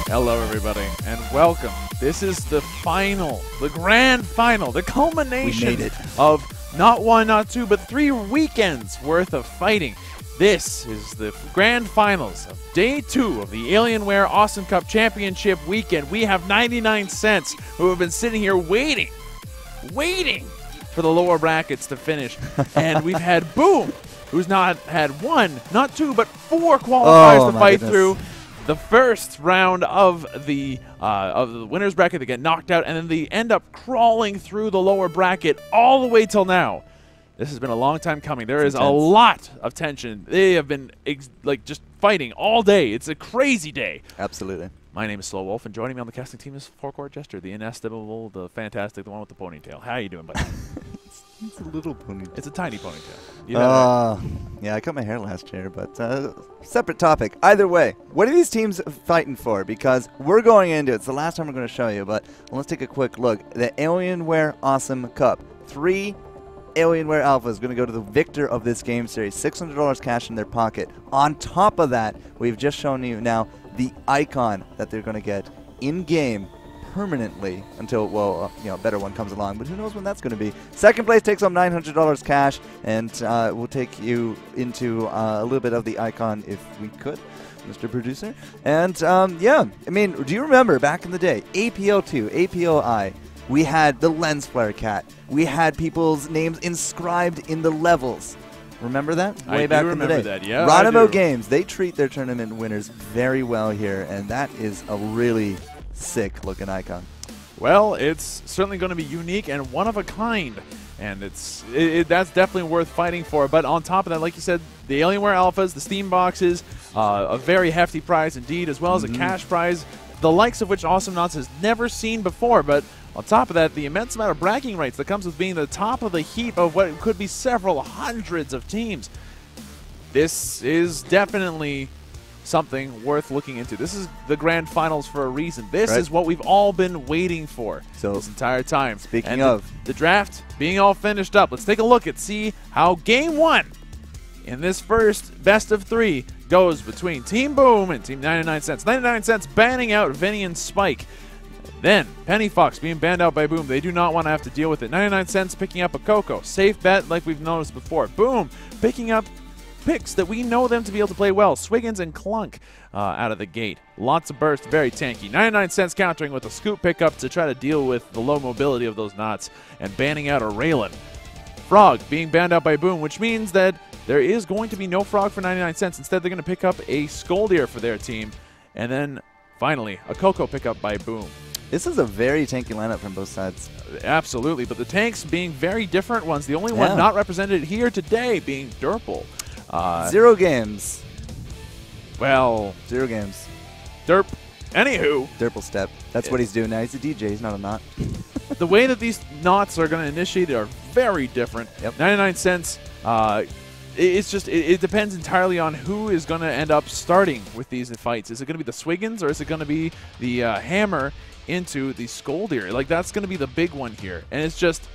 Hello, everybody, and welcome. This is the final, the grand final, the culmination of not one, not two, but 3 weekends worth of fighting. This is the grand finals of Day 2 of the Alienware Awesome Cup Championship weekend. We have 99 cents who have been sitting here waiting for the lower brackets to finish. And we've had Boom, who's not had 1, not 2, but 4 qualifiers to fight through. The first round of the winner's bracket, they get knocked out, and then they end up crawling through the lower bracket all the way till now. This has been a long time coming. There is a lot of tension. They have been just fighting all day. It's a crazy day. Absolutely. My name is Slow Wolf, and joining me on the casting team is Four-Court Jester, the inestimable, the fantastic, the one with the ponytail. How are you doing, buddy? It's a little ponytail. It's a tiny ponytail. You know yeah, I cut my hair last year, but separate topic. Either way, what are these teams fighting for? Because we're going into it. It's the last time we're going to show you, but let's take a quick look. The Alienware Awesome Cup. 3 Alienware Alpha is going to go to the victor of this game series. $600 cash in their pocket. On top of that, we've just shown you now the icon that they're going to get in-game permanently until, well, a better one comes along, but who knows when that's going to be. Second place takes home $900 cash, and we'll take you into a little bit of the icon if we could, Mr. Producer. And, yeah, I mean, do you remember back in the day, APO2, APOI, we had the lens flare cat. We had people's names inscribed in the levels. Remember that? Way back in the day. That, yeah. Ronimo Games, they treat their tournament winners very well here, and that is a really sick looking icon. Well, it's certainly going to be unique and one of a kind, and that's definitely worth fighting for. But on top of that, like you said, the Alienware Alphas, the Steam boxes, a very hefty prize indeed, as well as a cash prize, the likes of which Awesome Knots has never seen before. But on top of that, the immense amount of bragging rights that comes with being the top of the heap of what could be several hundreds of teams. This is definitely something worth looking into. This is the grand finals for a reason. This is what we've all been waiting for this entire time. Speaking of the draft being all finished up, let's take a look and see how Game 1 in this first best of 3 goes between Team Boom and Team 99 cents. 99 cents banning out Vinny and Spike. Then Penny Fox being banned out by Boom. They do not want to have to deal with it. 99 cents picking up a Coco. Safe bet like we've noticed before. Boom picking up picks that we know them to be able to play well. Swiggins and Clunk out of the gate. Lots of burst, very tanky. 99 cents countering with a scoop pickup to try to deal with the low mobility of those knots and banning out a Raylan. Frog being banned out by Boom, which means that there is going to be no Frog for 99 cents. Instead, they're going to pick up a Skoldir for their team. And then, finally, a Coco pickup by Boom. This is a very tanky lineup from both sides. Absolutely, but the tanks being very different ones. The only one not represented here today being Derpal. 0 games. Well, 0 games. Derp. Anywho. Derpal step. That's what he's doing now. He's a DJ. He's not a knot. The way that these knots are going to initiate are very different. 99 cents. It's just it depends entirely on who is going to end up starting with these fights. Is it going to be the Swiggins or is it going to be the Hammer into the Skoldir? Like, that's going to be the big one here. And it's just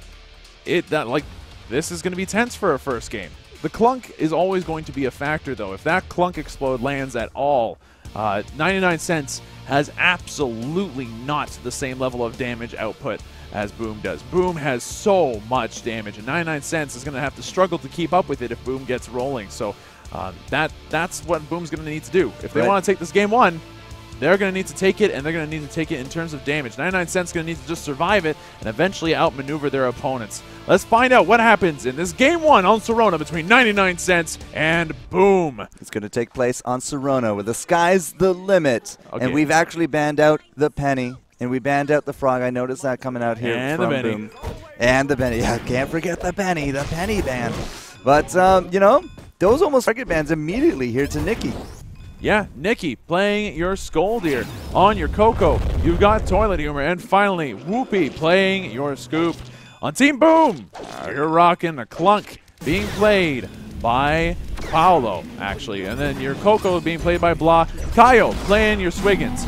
this is going to be tense for a first game. The Clunk is always going to be a factor, though. If that Clunk Explode lands at all, 99 cents has absolutely not the same level of damage output as Boom does. Boom has so much damage, and 99 cents is going to have to struggle to keep up with it if Boom gets rolling. So that's what Boom's going to need to do. If they want to take this Game 1, they're going to need to take it, and they're going to need to take it in terms of damage. 99 cents is going to need to just survive it and eventually outmaneuver their opponents. Let's find out what happens in this Game 1 on Serona between 99 cents and Boom. It's going to take place on Serona, where the sky's the limit. And we've actually banned out the Penny, and we banned out the Frog. I noticed that coming out here and from the Benny. Boom. And the Benny. Yeah, can't forget the Penny ban. But, those almost target bans immediately here to Nikki. Yeah, Nikki playing your Skoldir. On your Coco, you've got Toilet Humor. And finally, Whoopie playing your Scoop. On Team Boom, you're rocking a Clunk being played by Paolo, actually. And then your Coco being played by Blah. Kaio playing your Swiggins.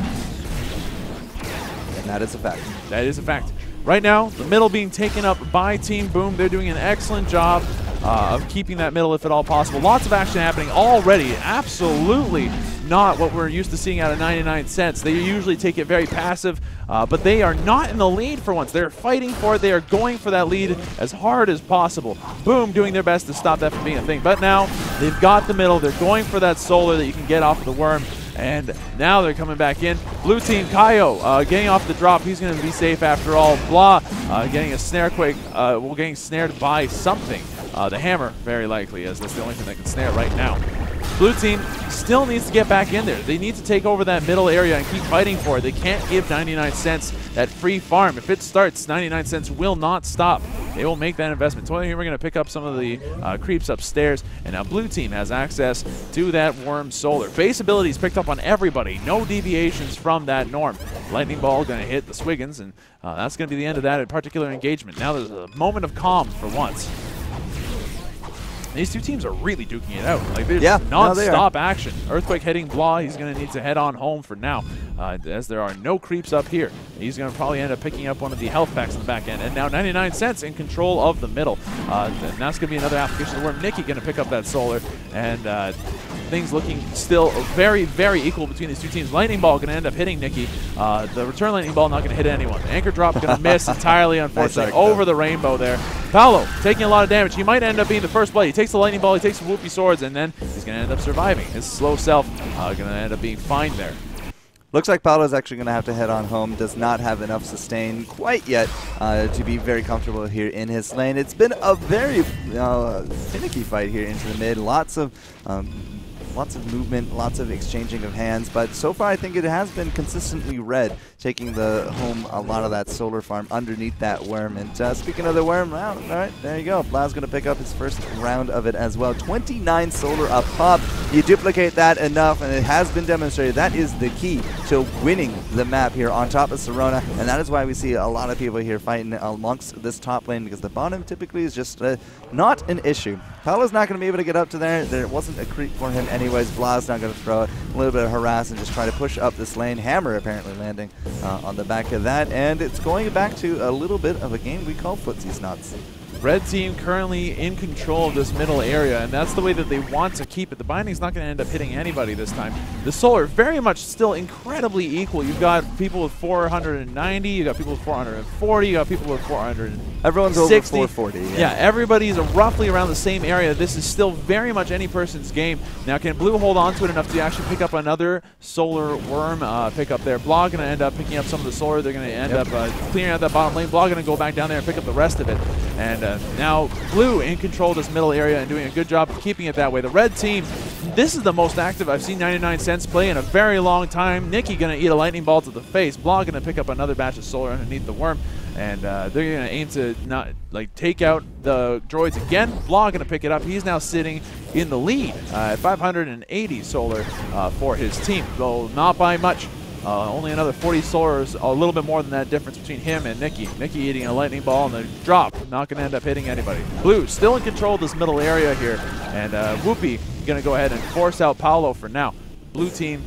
And that is a fact. That is a fact. Right now, the middle being taken up by Team Boom. They're doing an excellent job of keeping that middle if at all possible. Lots of action happening already. Absolutely not what we're used to seeing out of 99 cents. They usually take it very passive, but they are not in the lead for once. They're fighting for it. They are going for that lead as hard as possible. Boom, doing their best to stop that from being a thing. But now they've got the middle. They're going for that solar that you can get off the worm. And now they're coming back in. Blue team, Kaio getting off the drop. He's going to be safe after all. Blah getting a snare quick. Getting snared by something. The hammer, very likely, as that's the only thing that can snare right now. Blue team still needs to get back in there. They need to take over that middle area and keep fighting for it. They can't give 99 cents that free farm. If it starts, 99 cents will not stop. They will make that investment. Toilet Humor going to pick up some of the creeps upstairs, and now Blue team has access to that worm solar. Base abilities picked up on everybody. No deviations from that norm. Lightning Ball going to hit the Swiggins, and that's going to be the end of that particular engagement. Now there's a moment of calm for once. These two teams are really duking it out. Like, there's non-stop action. Earthquake hitting Blah. He's going to need to head on home for now, as there are no creeps up here. He's going to probably end up picking up one of the health packs in the back end. And now 99 cents in control of the middle. And that's going to be another application where Nikki going to pick up that solar. And things looking still very, very equal between these two teams. Lightning Ball going to end up hitting Nikki. The return Lightning Ball not going to hit anyone. Anchor Drop going to miss entirely, unfortunately, over the rainbow there. Paolo taking a lot of damage. He might end up being the first blood. He takes the Lightning Ball, he takes the Whoopie Swords, and then he's going to end up surviving. His slow self going to end up being fine there. Looks like Paolo's actually going to have to head on home. Does not have enough sustain quite yet to be very comfortable here in his lane. It's been a very finicky fight here into the mid. Lots of movement, lots of exchanging of hands, but so far I think it has been consistently red, taking home a lot of that solar farm underneath that worm. And speaking of the worm, well, all right, there you go. Blah's going to pick up his first round of it as well. 29 solar a pop. You duplicate that enough, and it has been demonstrated that is the key to winning the map here on top of Serona, and that is why we see a lot of people here fighting amongst this top lane, because the bottom typically is just not an issue. Paolo's not going to be able to get up to there. There wasn't a creep for him anyways. Blah's not going to throw it. A little bit of harass and just try to push up this lane. Hammer apparently landing on the back of that, and it's going back to a little bit of a game we call footsies nuts. Red team currently in control of this middle area, and that's the way that they want to keep it. The binding's not going to end up hitting anybody this time. The solar very much still incredibly equal. You've got people with 490, you got people with 440, you got people with 460. Everyone's over 440. Yeah, everybody's roughly around the same area. This is still very much any person's game. Now, can Blue hold on to it enough to actually pick up another solar worm pick up there? Blah going to end up picking up some of the solar. They're going to end up clearing out that bottom lane. Blah going to go back down there and pick up the rest of it. And now Blue in control of this middle area and doing a good job of keeping it that way. The red team, this is the most active I've seen 99 cents play in a very long time. Nikki going to eat a lightning ball to the face. Blah going to pick up another batch of solar underneath the worm. And they're going to aim to not take out the droids again. Blah going to pick it up. He's now sitting in the lead at 580 solar for his team, though not by much. Only another 40 solar, a little bit more than that difference between him and Nikki. Nikki eating a lightning ball and the drop, not going to end up hitting anybody. Blue still in control of this middle area here, and Whoopi going to go ahead and force out Paolo for now. Blue team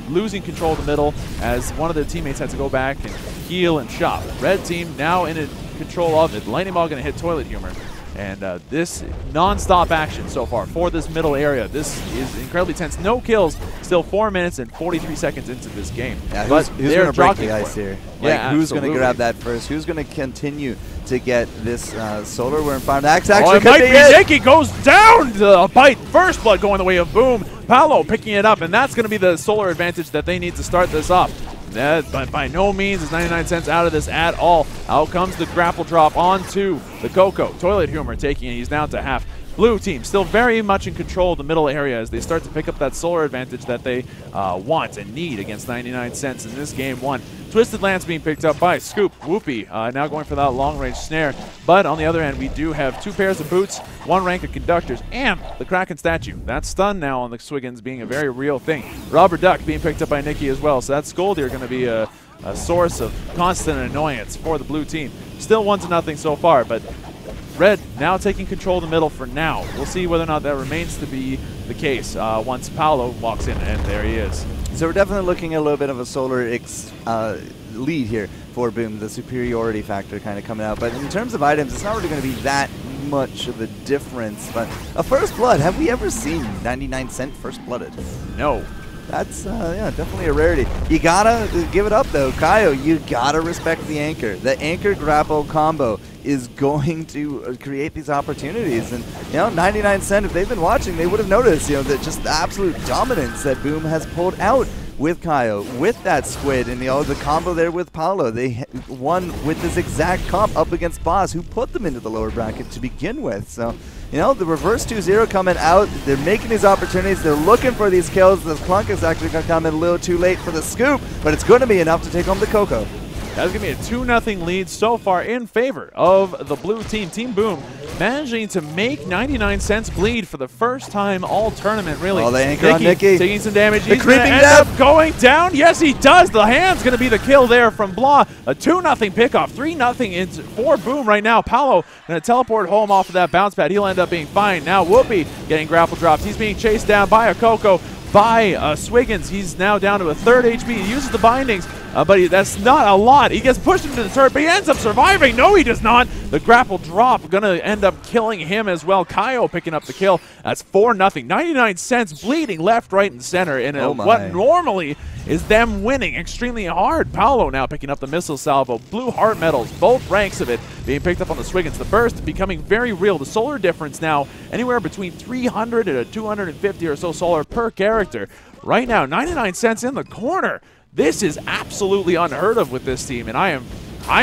losing control of the middle as one of their teammates had to go back and heal and shop. Red team now in control of it. Lightning ball going to hit Toilet Humor. And this non-stop action so far for this middle area. This is incredibly tense. No kills. Still 4 minutes and 43 seconds into this game. Yeah, who's going to break the ice here? Yeah, who's going to grab that first? Who's going to continue to get this solar worm farm? That's actually it might be Nikki goes down to a bite. First blood going the way of Boom. Paolo picking it up, and that's going to be the solar advantage that they need to start this off. But by no means is 99 cents out of this at all. Out comes the grapple drop onto the Coco. Toilet Humor taking it. He's down to half. Blue team still very much in control of the middle area as they start to pick up that solar advantage that they want and need against 99 cents in this game one. Twisted Lance being picked up by Scoop. Whoopi now going for that long-range snare. But on the other end, we do have 2 pairs of boots, 1 rank of conductors, and the Kraken statue. That stun now on the Swiggins being a very real thing. Rubber Duck being picked up by Nikki as well. So that Scoldier going to be a source of constant annoyance for the blue team. Still 1-0 so far, but Red now taking control of the middle for now. We'll see whether or not that remains to be the case once Paolo walks in, and there he is. So we're definitely looking at a little bit of a solar lead here for Boom, the superiority factor kind of coming out. But in terms of items, it's not really going to be that much of a difference. But a First Blood, have we ever seen 99 Cent First Blooded? No. That's yeah, definitely a rarity. You gotta give it up though, Kaio. You gotta respect the anchor. The anchor grapple combo is going to create these opportunities, and 99 Cent, if they've been watching, they would have noticed that just the absolute dominance that Boom has pulled out with Kaio, with that squid, and the combo there with Paolo. They won with this exact comp up against Boss, who put them into the lower bracket to begin with. So the reverse 2-0 coming out. They're making these opportunities. They're looking for these kills. The Clunk is actually going to come in a little too late for the scoop, but it's going to be enough to take home the Coco. That's going to be a 2-0 lead so far in favor of the blue team. Team Boom managing to make 99 Cents bleed for the first time all tournament, really. Oh, the anchor on Nikki. Taking some damage. The He's going to end up going down. Yes, he does. The hand's going to be the kill there from Blah. A 2-0 pickoff. 3-0 for Boom right now. Paolo going to teleport home off of that bounce pad. He'll end up being fine. Now Whoopi getting grapple dropped. He's being chased down by a Coco. By Swiggins. He's now down to a 3rd HP. He uses the bindings, but that's not a lot. He gets pushed into the turret, but he ends up surviving. No, he does not. The grapple drop going to end up killing him as well. Kaio picking up the kill. That's 4-0. 99 Cents bleeding left, right, and center in what normally is them winning extremely hard. Paolo now picking up the missile salvo. Blue heart medals, both ranks of it being picked up on the Swiggins. The burst becoming very real. The solar difference now anywhere between 300 and 250 or so solar per character. Right now, 99 Cents in the corner. This is absolutely unheard of with this team, and I'm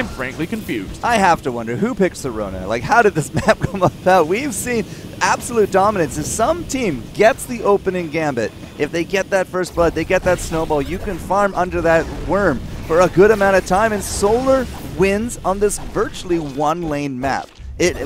frankly confused. I have to wonder, who picks Serona? Like, how did this map come about? We've seen absolute dominance. If some team gets the opening gambit, if they get that first blood, they get that snowball, you can farm under that worm for a good amount of time, and Solar wins on this virtually one-lane map.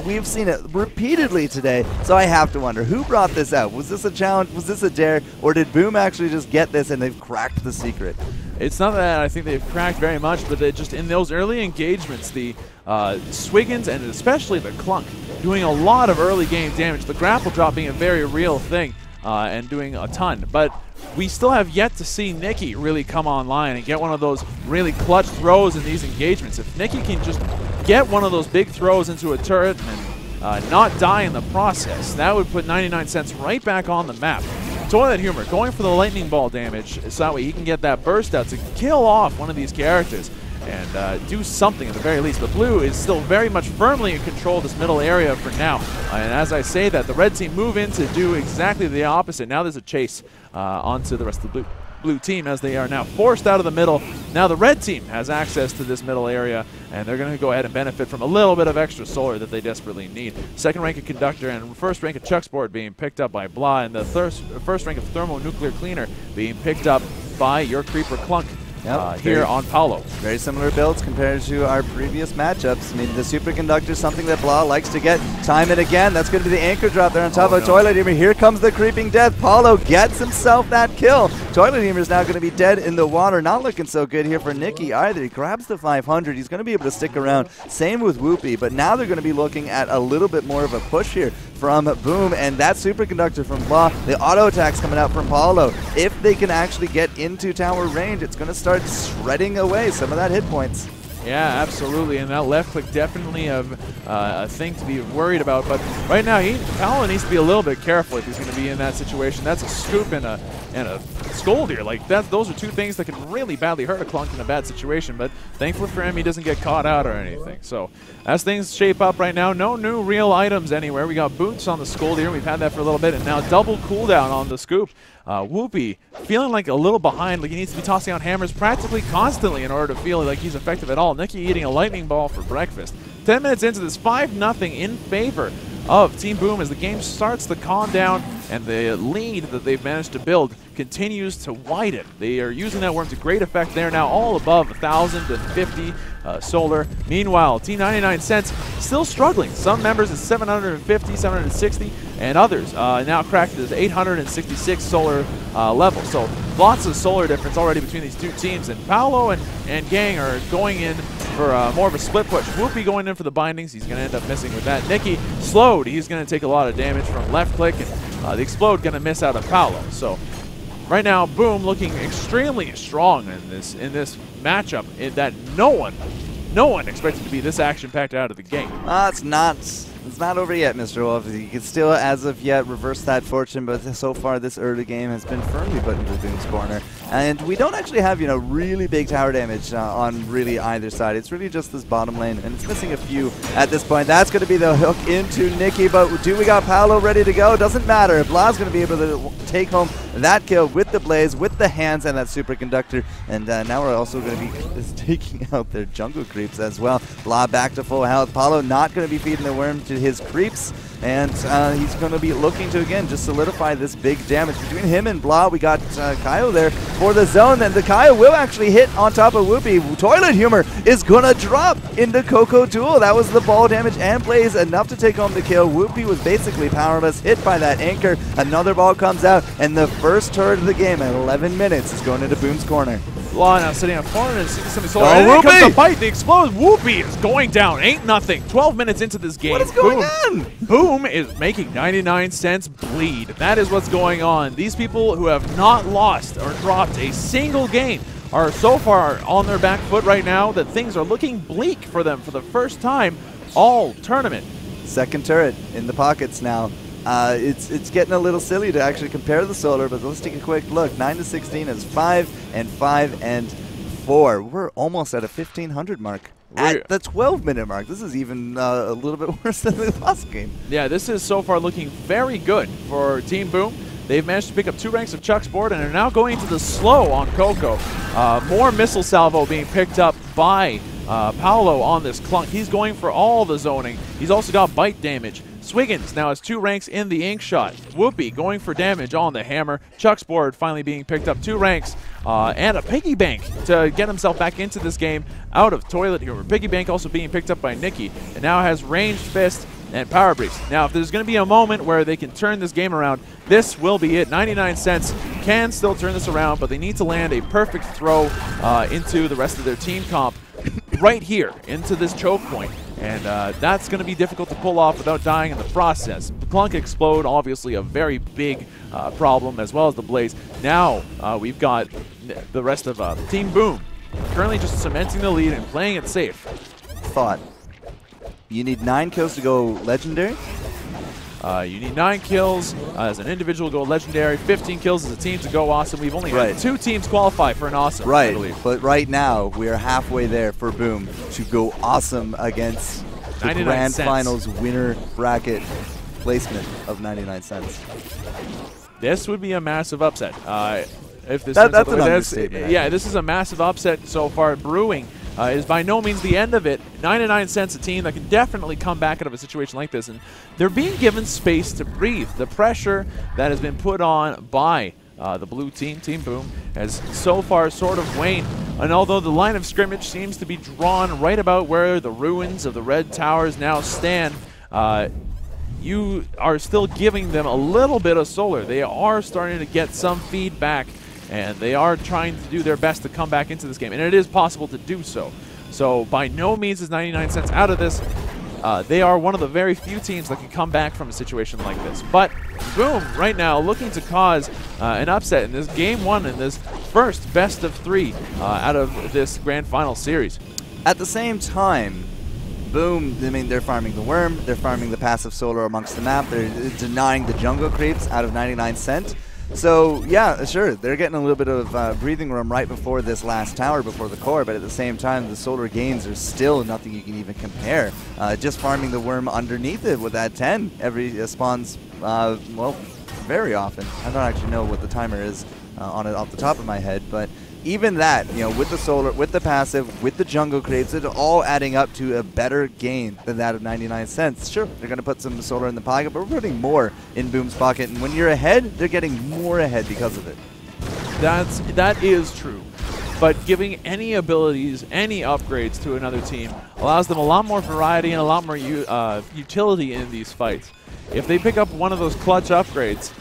We've seen it repeatedly today, so I have to wonder, who brought this out? Was this a challenge? Was this a dare? Or did Boom actually just get this and they've cracked the secret? It's not that I think they've cracked very much, but they just in those early engagements, the Swiggins and especially the Clunk doing a lot of early game damage. The grapple drop being a very real thing and doing a ton. But we still have yet to see Nikki really come online and get one of those really clutch throws in these engagements. If Nikki can just get one of those big throws into a turret and not die in the process, that would put 99 Cents right back on the map. Toilet Humor going for the lightning ball damage so that way he can get that burst out to kill off one of these characters and do something at the very least. But Blue is still very much firmly in control of this middle area for now. And as I say that, the red team move in to do exactly the opposite. Now there's a chase onto the rest of the blue team as they are now forced out of the middle. Now the red team has access to this middle area, and they're going to go ahead and benefit from a little bit of extra solar that they desperately need. Second rank of Conductor and first rank of Chucksport being picked up by Blah, and the first rank of Thermonuclear Cleaner being picked up by your Creeper Clunk. Here on Paolo. Very similar builds compared to our previous matchups. I mean, the Superconductor is something that Blah likes to get time and again. That's going to be the anchor drop there on top of Toilet Humor. Here comes the creeping death. Paolo gets himself that kill. Toilet Humor is now going to be dead in the water. Not looking so good here for Nikki either. He grabs the 500. He's going to be able to stick around. Same with Whoopi, but now they're going to be looking at a little bit more of a push here from Boom, and that Superconductor from Blah. The auto attacks coming out from Paolo. If they can actually get into tower range, it's going to start shredding away some of that hit points. Yeah, absolutely, and that left click definitely a thing to be worried about. But right now, Paolo needs to be a little bit careful if he's going to be in that situation. That's a scoop and a scold here. Like those are two things that can really badly hurt a Clunk in a bad situation. But thankfully for him, he doesn't get caught out or anything. So as things shape up right now, no new real items anywhere. We got boots on the scold here. We've had that for a little bit, and now double cooldown on the scoop. Whoopi feeling like a little behind, like he needs to be tossing out hammers practically constantly in order to feel like he's effective at all. Nikki eating a lightning ball for breakfast. 10 minutes into this, 5-0 in favor of Team Boom as the game starts to calm down and the lead that they've managed to build continues to widen. They are using that worm to great effect. They're now all above 1,050 solar. Meanwhile, Team 99 Cents still struggling. Some members at 750, 760, and others now cracked this 866 solar level. So lots of solar difference already between these two teams. And Paolo and Gang are going in for more of a split push. Whoopi going in for the bindings. He's going to end up missing with that. Nikki slowed. He's going to take a lot of damage from left click, and the explode going to miss out of Paolo. So right now, Boom looking extremely strong in this matchup. In that no one expected to be this action-packed out of the gate. It's not. It's not over yet, Mr. Wolf. You can still, as of yet, reverse that fortune, but so far this early game has been firmly put into Boom's corner. And we don't actually have, really big tower damage on really either side. It's really just this bottom lane, and it's missing a few at this point. That's going to be the hook into Nikki, but do we got Paolo ready to go? Doesn't matter. Blah's going to be able to take home that kill with the Blaze, with the hands, and that superconductor. And now we're also going to be taking out their jungle creeps as well. Blah back to full health. Paolo not going to be feeding the worm to his creeps, and he's going to be looking to, again, just solidify this big damage. Between him and Blah, we got Kaio there for the zone, and the Kaio will actually hit on top of Whoopi. Toilet Humor is going to drop into Coco Duel. That was the ball damage and Blaze, enough to take home the kill. Whoopi was basically powerless, hit by that anchor. Another ball comes out, and the first turret of the game at 11 minutes is going into Boom's corner. Blah now sitting on 460 solar. And then comes the bite, the explode. Whoopi is going down. Ain't nothing. 12 minutes into this game. What is going on? Boom is making 99 cents bleed. That is what's going on. These people who have not lost or dropped a single game are so far on their back foot right now that things are looking bleak for them for the first time all tournament. Second turret in the pockets now. It's getting a little silly to actually compare the solar, but let's take a quick look. 9-16 is 5 and 5 and 4. We're almost at a 1500 mark. At the 12-minute mark. This is even a little bit worse than the last game. Yeah, this is so far looking very good for Team Boom. They've managed to pick up 2 ranks of Chuck's board and are now going to the slow on Coco. More missile salvo being picked up by Paolo on this clunk. He's going for all the zoning. He's also got bite damage. Swiggins now has 2 ranks in the ink shot. Whoopi going for damage on the hammer. Chuck's board finally being picked up 2 ranks and a piggy bank to get himself back into this game out of Toilet Humor. Piggy bank also being picked up by Nikki and now has ranged fist and power breeze. Now if there's going to be a moment where they can turn this game around, this will be it. 99 cents can still turn this around, but they need to land a perfect throw into the rest of their team comp right here into this choke point. And that's going to be difficult to pull off without dying in the process. The Clunk Explode, obviously a very big problem, as well as the Blaze. Now we've got the rest of Team Boom currently just cementing the lead and playing it safe. Thought. You need 9 kills to go legendary? You need 9 kills as an individual to go legendary, 15 kills as a team to go awesome. We've only had 2 teams qualify for an awesome, I believe. But right now, we are halfway there for Boom to go awesome against the Grand Finals winner bracket placement of 99 cents. This would be a massive upset. If this that's an understatement. Yeah, this is a massive upset so far brewing. Is by no means the end of it. 99 cents a team that can definitely come back out of a situation like this, and they're being given space to breathe. The pressure that has been put on by the blue team, Team Boom, has so far sort of waned. And although the line of scrimmage seems to be drawn right about where the ruins of the red towers now stand, you are still giving them a little bit of solar. They are starting to get some feedback, and they are trying to do their best to come back into this game, and it is possible to do so. So by no means is 99 cents out of this. They are one of the very few teams that can come back from a situation like this. But Boom right now looking to cause an upset in this game 1 in this first best of 3 out of this grand final series. At the same time, Boom, I mean, they're farming the worm, they're farming the passive solar amongst the map, they're denying the jungle creeps out of 99 cent. So, yeah, sure, they're getting a little bit of breathing room right before this last tower, before the core, but at the same time, the solar gains are still nothing you can even compare. Just farming the worm underneath it with that 10 every spawns, well, very often. I don't actually know what the timer is on it off the top of my head, but even that, with the solar, with the passive, with the jungle creeps, it's all adding up to a better gain than that of 99 cents. Sure, they're going to put some solar in the pocket, but we're putting more in Boom's pocket, and when you're ahead, they're getting more ahead because of it. That is true. But giving any abilities, any upgrades to another team allows them a lot more variety and a lot more utility in these fights. If they pick up one of those clutch upgrades,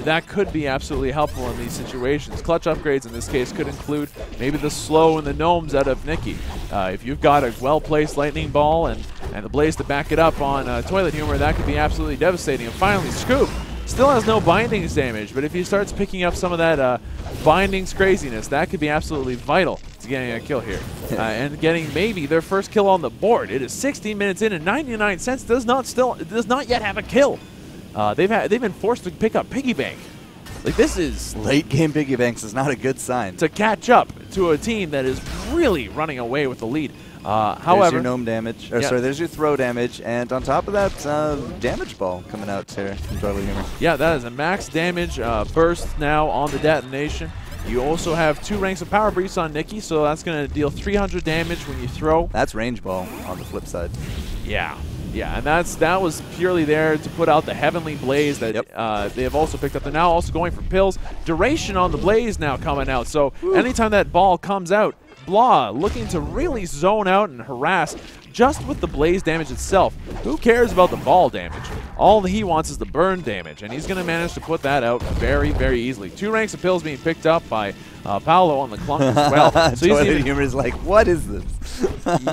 that could be absolutely helpful in these situations. Clutch upgrades in this case could include maybe the slow and the gnomes out of Nikki. If you've got a well-placed lightning ball and the blaze to back it up on Toilet Humor, that could be absolutely devastating. And finally, Scoop Still has no bindings damage, but if he starts picking up some of that bindings craziness, that could be absolutely vital to getting a kill here. And getting maybe their first kill on the board. It is 16 minutes in, and 99 cents does not yet have a kill. They've been forced to pick up piggy bank. Like, this is late game piggy banks is not a good sign. To catch up to a team that is really running away with the lead. However, there's your gnome damage, or sorry, there's your throw damage, and on top of that, damage ball coming out here from Darley Humor. Yeah, that is a max damage burst now on the detonation. You also have 2 ranks of power breach on Nikki, so that's going to deal 300 damage when you throw. That's range ball on the flip side. Yeah. Yeah, and that was purely there to put out the Heavenly Blaze that they have also picked up. They're now also going for pills. Duration on the Blaze now coming out. So anytime that ball comes out, Blah looking to really zone out and harass just with the Blaze damage itself. Who cares about the ball damage? All he wants is the burn damage, and he's going to manage to put that out very, very easily. 2 ranks of pills being picked up by Paolo on the clunk as well. So Toilet Humor is like, what is this?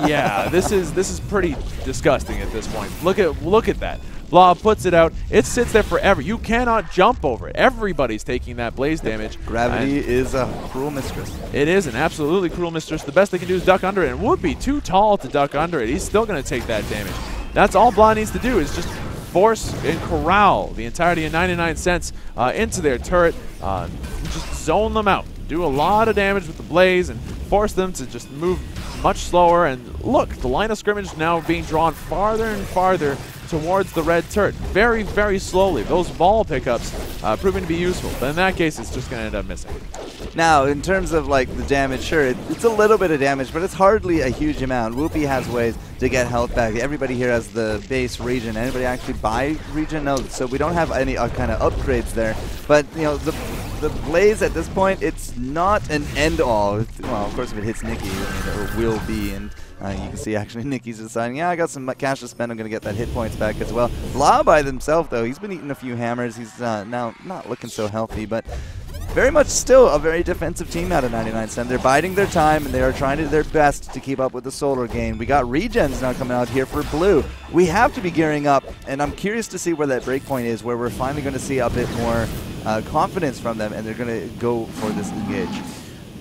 Yeah, this is pretty disgusting at this point. Look at that. Blah puts it out. It sits there forever. You cannot jump over it. Everybody's taking that Blaze damage. Gravity is a cruel mistress. It is an absolutely cruel mistress. The best they can do is duck under it, and would be too tall to duck under it. He's still going to take that damage. That's all Blah needs to do is just force and corral the entirety of 99 cents into their turret. Just zone them out. Do a lot of damage with the Blaze and force them to just move much slower. And look, the line of scrimmage now being drawn farther and farther towards the red turret, very, very slowly. Those ball pickups proving to be useful, but in that case, it's just going to end up missing. Now, in terms of like the damage, sure, it's a little bit of damage, but it's hardly a huge amount. Whoopi has ways to get health back. Everybody here has the base regen. Anybody actually buy regen? No, so we don't have any kind of upgrades there. But you know, the Blaze at this point, it's not an end-all. Well, of course, if it hits Nikki, I mean, it will be. And you can see actually Nikki's deciding, yeah, I got some cash to spend. I'm going to get that hit points back as well. Blah by himself, though, he's been eating a few hammers. He's now not looking so healthy, but very much still a very defensive team out of 99 cents. They're biding their time, and they are trying to do their best to keep up with the solar gain. We got regens now coming out here for blue. We have to be gearing up, and I'm curious to see where that breakpoint is, where we're finally going to see a bit more confidence from them, and they're going to go for this engage.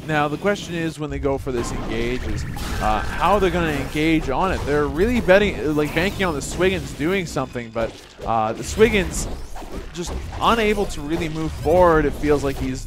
Now, the question is, when they go for this engage, is how they're going to engage on it. They're really banking on the Swiggins doing something, but the Swiggins just unable to really move forward. It feels like he's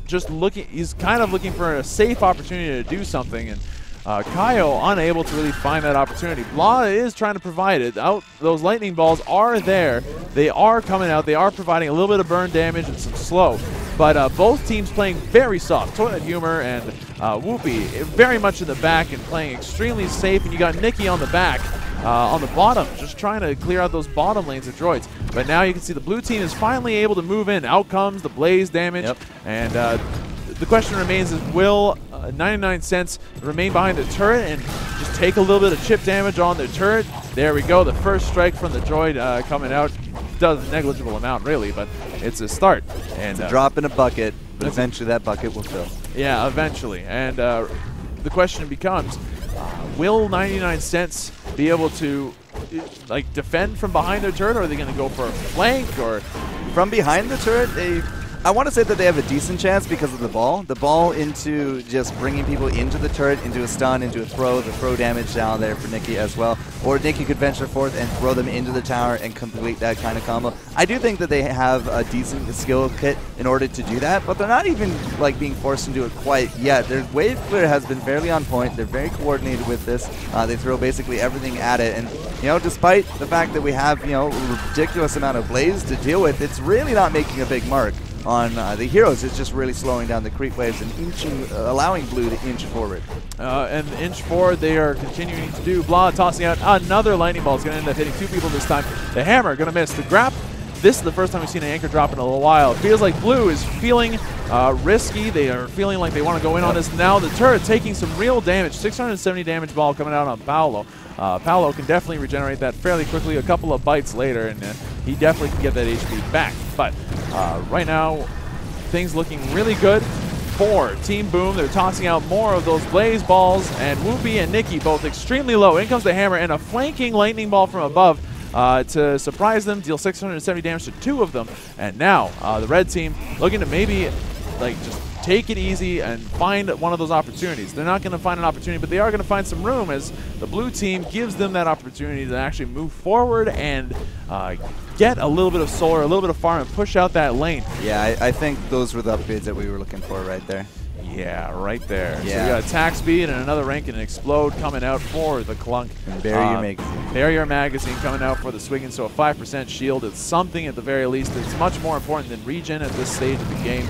kind of looking for a safe opportunity to do something, and Kaio unable to really find that opportunity. Blah is trying to provide it. Those lightning balls are there. They are coming out. They are providing a little bit of burn damage and some slow. But both teams playing very soft. Toilet Humor and Whoopi very much in the back and playing extremely safe. And you got Nikki on the back, on the bottom, just trying to clear out those bottom lanes of droids. But now you can see the blue team is finally able to move in. Out comes the Blaze damage. And the question remains is, will 99 cents remain behind the turret and just take a little bit of chip damage on their turret? There we go. The first strike from the droid coming out. Does a negligible amount, really, but it's a start. And it's a drop in a bucket, but eventually that bucket will fill. Yeah, eventually. And the question becomes, will 99 cents be able to defend from behind their turret, or are they going to go for a flank? Or from behind the turret, I want to say that they have a decent chance because of the ball. The ball into just bringing people into the turret, into a stun, into a throw. The throw damage down there for Nikki as well. Or Nikki could venture forth and throw them into the tower and complete that kind of combo. I do think that they have a decent skill kit in order to do that, but they're not even being forced to do it quite yet. Their wave clear has been fairly on point. They're very coordinated with this. They throw basically everything at it, and despite the fact that we have a ridiculous amount of Blaze to deal with, it's really not making a big mark on the heroes. It's just really slowing down the creep waves and allowing blue to inch forward. And inch forward they are continuing to do. Blah tossing out another lightning ball. Is going to end up hitting 2 people this time. The hammer going to miss. The grab. This is the first time we've seen an anchor drop in a little while. It feels like blue is feeling risky. They are feeling like they want to go in on this. Now the turret taking some real damage. 670 damage ball coming out on Paolo. Paolo can definitely regenerate that fairly quickly a couple of bites later, and he definitely can get that HP back. But right now, things looking really good for Team Boom. They're tossing out more of those Blaze balls, and Whoopi and Nikki both extremely low. In comes the hammer and a flanking lightning ball from above. to surprise them, deal 670 damage to 2 of them. And now the red team looking to maybe just take it easy and find one of those opportunities. They're not going to find an opportunity, but they are going to find some room as the blue team gives them that opportunity to actually move forward and get a little bit of solar, a little bit of farm, and push out that lane. Yeah, I think those were the upgrades that we were looking for right there. Yeah, right there. Yeah. So we got attack speed and another rank and explode coming out for the Clunk. And barrier magazine. Barrier magazine coming out for the Swiggin, so a 5% shield. It's something at the very least. It's much more important than regen at this stage of the game.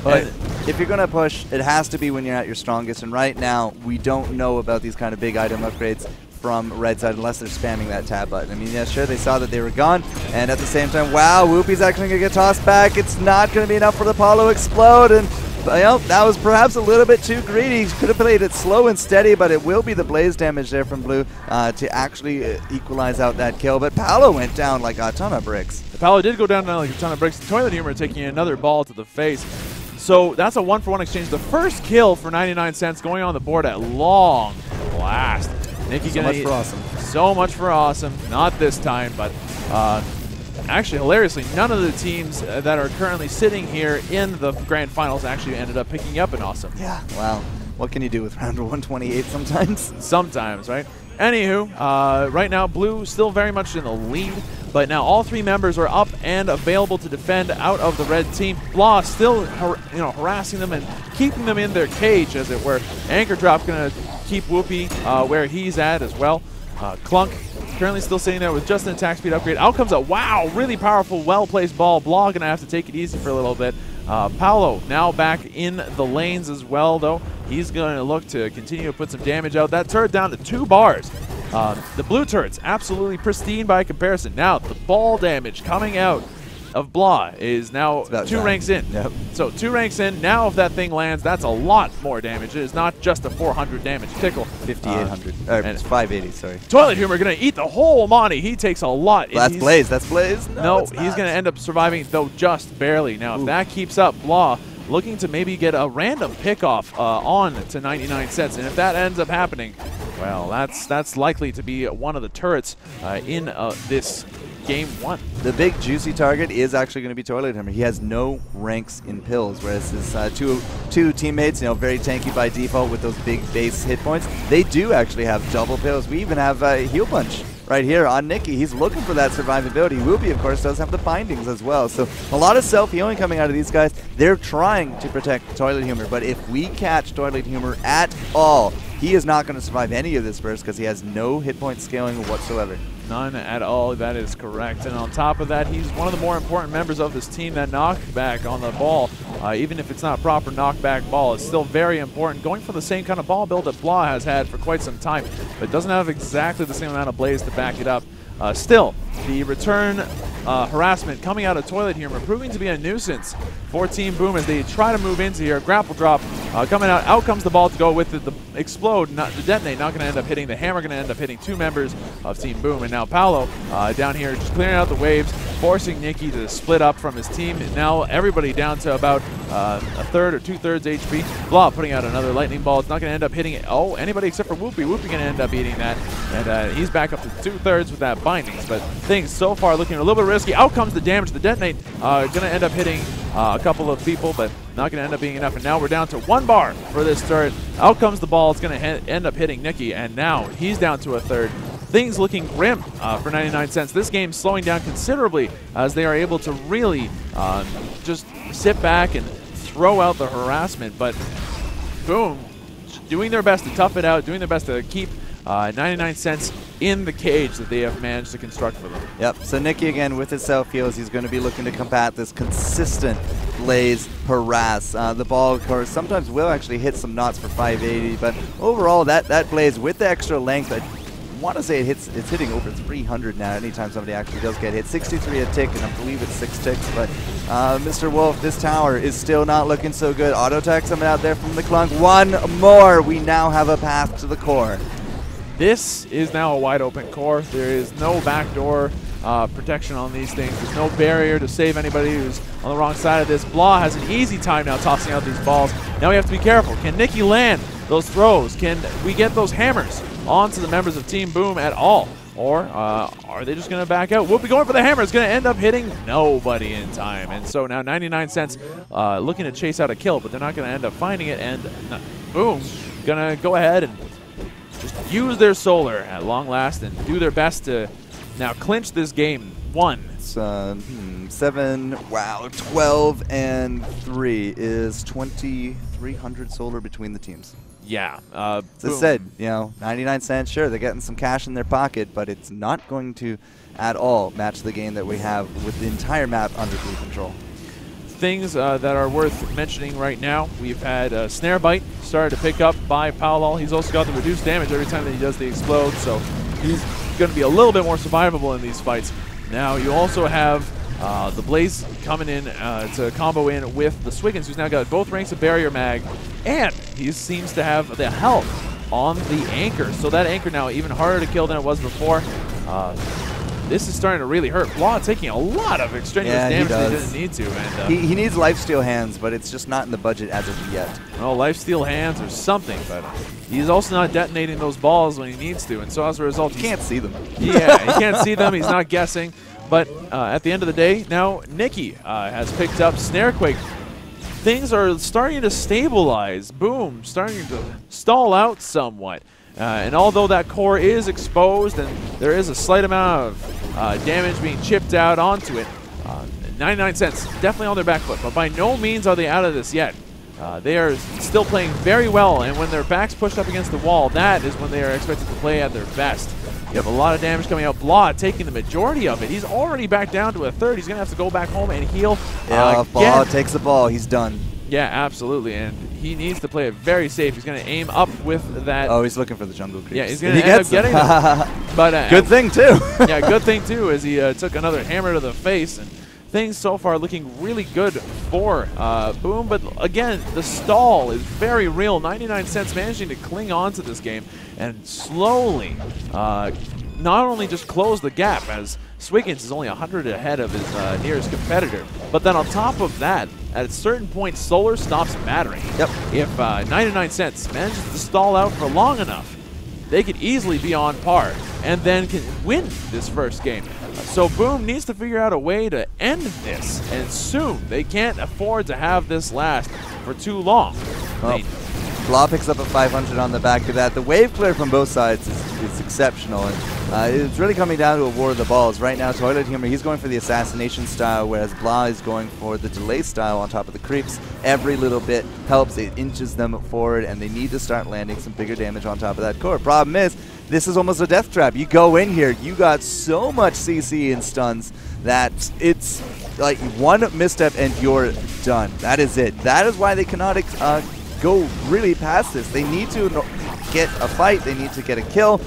But if you're going to push, it has to be when you're at your strongest. And right now, we don't know about these kind of big item upgrades from red side unless they're spamming that tab button. I mean, yeah, sure, they saw that they were gone. And at the same time, wow, Whoopi's actually going to get tossed back. It's not going to be enough for the Apollo explode. And that was perhaps a little bit too greedy. He could have played it slow and steady, but it will be the blaze damage there from blue to actually equalize out that kill. But Paolo went down like a ton of bricks. Paolo did go down like a ton of bricks. Toilet Humor taking another ball to the face. So that's a 1-for-1 exchange. The first kill for 99 cents going on the board at long last. Nicky so much for awesome. So much for awesome. Not this time, but actually, hilariously, none of the teams that are currently sitting here in the grand finals actually ended up picking up an awesome. Yeah, wow. What can you do with round 128 sometimes? Sometimes, right? Anywho, right now, blue still very much in the lead, but now all 3 members are up and available to defend out of the red team. Blah still harassing them and keeping them in their cage, as it were. Anchor Drop going to keep Whoopi where he's at as well. Clunk currently still sitting there with just an attack speed upgrade. Out comes a, wow, really powerful, well-placed ball. Blah going to have to take it easy for a little bit. Paolo now back in the lanes as well, though. He's going to look to continue to put some damage out. That turret down to 2 bars. The blue turret's absolutely pristine by comparison. Now, the ball damage coming out of Blah is now 2 ranks in. Yep. So 2 ranks in. Now if that thing lands, that's a lot more damage. It is not just a 400 damage tickle. 5,800. It's 580, sorry. Toilet Humor going to eat the whole Monty. He takes a lot. Well, that's Blaze. That's Blaze. No, he's going to end up surviving, though just barely. Now, if that keeps up, Blah looking to maybe get a random pickoff on to 99 cents. And if that ends up happening, well, that's likely to be one of the turrets in this Game 1. The big juicy target is actually going to be Toilet Humor. He has no ranks in pills, whereas his two teammates, very tanky by default with those big base hit points, they do actually have double pills. We even have Heal Punch right here on Nicky. He's looking for that survivability. Whoopi, of course, does have the bindings as well. So a lot of self-healing coming out of these guys. They're trying to protect Toilet Humor, but if we catch Toilet Humor at all, he is not going to survive any of this burst because he has no hit point scaling whatsoever. None at all. That is correct. And on top of that, he's one of the more important members of this team. That knockback on the ball, even if it's not a proper knockback ball, is still very important. Going for the same kind of ball build that Blah has had for quite some time, but doesn't have exactly the same amount of blaze to back it up. Still, the return harassment coming out of Toilet Humor proving to be a nuisance for Team Boom as they try to move into here. Grapple drop coming out. Out comes the ball to go with it. The explode, not the detonate, not going to end up hitting. The hammer going to end up hitting 2 members of Team Boom. And now Paolo down here just clearing out the waves, forcing Nicky to split up from his team. And now everybody down to about a third or 2/3 HP. Blah putting out another lightning ball. It's not going to end up hitting it. Oh, anybody except for Whoopi. Whoopi going to end up eating that. And he's back up to 2/3 with that bindings. But things so far looking a little bit risky. Out comes the damage. The detonate going to end up hitting a couple of people, but not going to end up being enough. And now we're down to 1 bar for this turret. Out comes the ball. It's going to end up hitting Nicky, and now he's down to a 1/3. Things looking grim for 99 cents. This game slowing down considerably as they are able to really just sit back and throw out the harassment. But Boom, doing their best to tough it out, doing their best to keep 99 cents in the cage that they have managed to construct for them. Yep, so Nicky again with his self-heals, he's going to be looking to combat this consistent blaze harass. The ball, of course, sometimes will actually hit some knots for 580, but overall that blaze with the extra length, I want to say it's hitting over 300 now anytime somebody actually does get hit. 63 a tick, and I believe it's 6 ticks, but Mr. Wolf, this tower is still not looking so good. Auto attack coming out there from the Clunk. 1 more. We now have a path to the core. This is now a wide open core. There is no backdoor protection on these things. There's no barrier to save anybody who's on the wrong side of this. Blah has an easy time now tossing out these balls. Now we have to be careful. Can Nicky land those throws? Can we get those hammers onto the members of Team Boom at all? or are they just going to back out? We'll be going for the hammer. It's going to end up hitting nobody in time. And so now 99 cents looking to chase out a kill, but they're not going to end up finding it. And boom, going to go ahead and just use their solar at long last and do their best to now clinch this game. 7, wow, 12 and 3 is 2,300 solar between the teams. Yeah. As I said, 99 cents, sure, they're getting some cash in their pocket, but it's not going to at all match the game that we have with the entire map under blue control. Things that are worth mentioning right now, we've had Snare Bite started to pick up by Powell. He's also got the reduced damage every time that he does the explode, so he's going to be a little bit more survivable in these fights. Now you also have the Blaze coming in to combo in with the Swiggins, who's now got both ranks of Barrier Mag, and he seems to have the health on the Anchor. So that Anchor now even harder to kill than it was before. This is starting to really hurt. Blah taking a lot of extraneous damage that he didn't need to. And he needs lifesteal hands, but it's just not in the budget as of yet. Well, lifesteal hands or something, but he's also not detonating those balls when he needs to, and so as a result, he can't see them. Yeah, he can't see them. He's not guessing. But at the end of the day, now Nikki has picked up Snarequake. Things are starting to stabilize. Boom, starting to stall out somewhat. And although that core is exposed and there is a slight amount of damage being chipped out onto it, 99 cents definitely on their back foot, but by no means are they out of this yet. They are still playing very well, and when their back's pushed up against the wall, that is when they are expected to play at their best. You have a lot of damage coming out. Blah taking the majority of it. He's already back down to a third. He's going to have to go back home and heal. Yeah, Blah takes the ball. He's done. Yeah, absolutely, and he needs to play it very safe. He's going to aim up with that. Oh, he's looking for the jungle creeps. Yeah, he's going to end up getting them. But good thing, too. Yeah, good thing, too, as he took another hammer to the face. And things so far looking really good for Boom, but again, the stall is very real. 99 cents managing to cling on to this game and slowly not only just close the gap, as Swiggins is only 100 ahead of his nearest competitor, but then on top of that, at a certain point, Solar stops mattering. Yep. If 99 cents manages to stall out for long enough, they could easily be on par and then can win this first game. So Boom needs to figure out a way to end this, and soon. They can't afford to have this last for too long. Well, Blah picks up a 500 on the back of that. The wave clear from both sides is exceptional, and it's really coming down to a war of the balls. Right now, Toilet Humor, he's going for the assassination style, whereas Blah is going for the delay style on top of the creeps. Every little bit helps. It inches them forward, and they need to start landing some bigger damage on top of that core. Problem is, this is almost a death trap. You go in here, you got so much CC and stuns that it's like one misstep and you're done. That is it. That is why they cannot go really past this. They need to get a fight. They need to get a kill.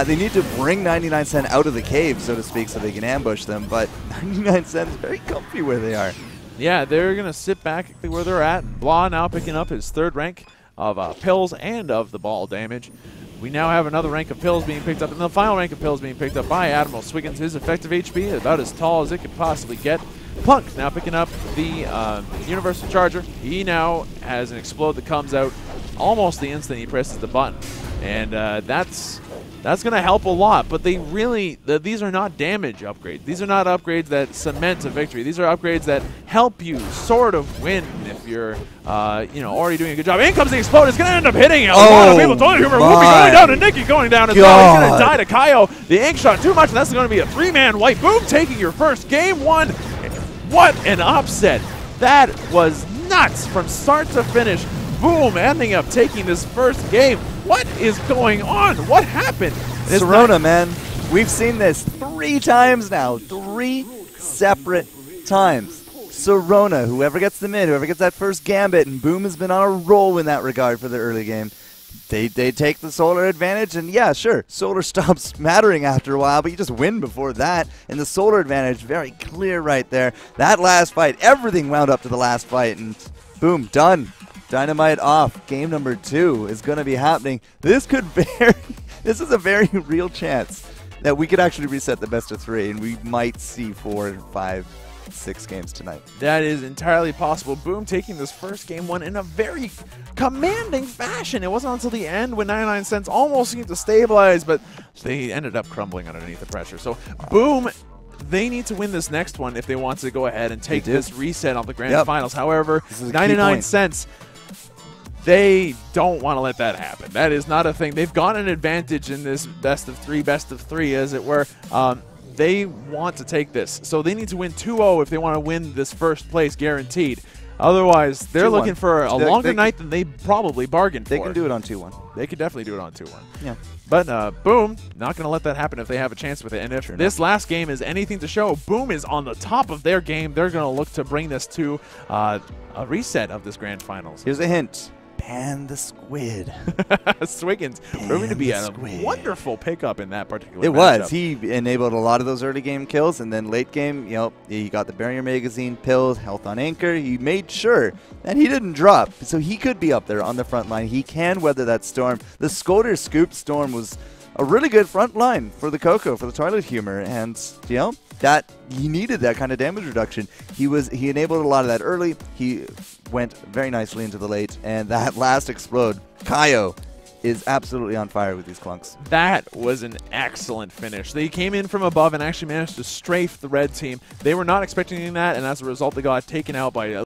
They need to bring 99 cent out of the cave, so to speak, so they can ambush them. But 99 cent is very comfy where they are. Yeah, they're going to sit back where they're at. Blah now picking up his third rank of pills and of the ball damage. We now have another rank of pills being picked up, and the final rank of pills being picked up by Admiral Swiggins. His effective HP is about as tall as it could possibly get. Plunk now picking up the Universal Charger. He now has an explode that comes out almost the instant he presses the button. And that's going to help a lot, but they really, these are not damage upgrades. These are not upgrades that cement a victory. These are upgrades that help you sort of win if you're, already doing a good job. In comes the explode. It's going to end up hitting a lot of people. Toilet Humor, Whoopi going down, and Nikki going down as well. He's going to die to Kaio. The ink shot too much, and that's going to be a three-man wipe. Boom taking your first game one. What an upset. That was nuts from start to finish. Boom ending up taking this first game. What is going on? What happened? Serona, man. We've seen this 3 times now. 3 separate times. Serona, whoever gets the mid, whoever gets that first gambit, and Boom has been on a roll in that regard for the early game. They take the Solar advantage, and yeah, sure, Solar stops mattering after a while, but you just win before that. And the Solar advantage, very clear right there. That last fight, everything wound up to the last fight, and boom, done. Dynamite off. Game number 2 is going to be happening. This is a very real chance that we could actually reset the best of 3, and we might see 4 and 5 6 games tonight. That is entirely possible. Boom taking this first game one in a very commanding fashion. It wasn't until the end when 99 cents almost seemed to stabilize, but they ended up crumbling underneath the pressure. So Boom, they need to win this next one if they want to go ahead and take this reset on the grand finals. However, 99 cents, they don't want to let that happen. That is not a thing. They've got an advantage in this best of three, as it were. They want to take this. So they need to win 2-0 if they want to win this first place guaranteed. Otherwise, they're looking for a longer night than they probably bargained for. They can do it on 2-1. They could definitely do it on 2-1. Yeah. But Boom, not going to let that happen if they have a chance with it. And if this last game is anything to show, Boom is on the top of their game. They're going to look to bring this to a reset of this grand finals. Here's a hint. Pan the squid. Swiggins proving to be a wonderful pickup in that particular It matchup. was. He enabled a lot of those early game kills, and then late game, you know, he got the barrier magazine, pills, health on anchor. He made sure, and he didn't drop, so he could be up there on the front line. He can weather that storm. The Scoter Scoop Storm was a really good front line for the Coco, for the Toilet Humor, and, you know, that he needed that kind of damage reduction. He enabled a lot of that early. He went very nicely into the late, and that last explode, Kaio is absolutely on fire with these clunks. That was an excellent finish. They came in from above and actually managed to strafe the red team. They were not expecting that, and as a result, they got taken out by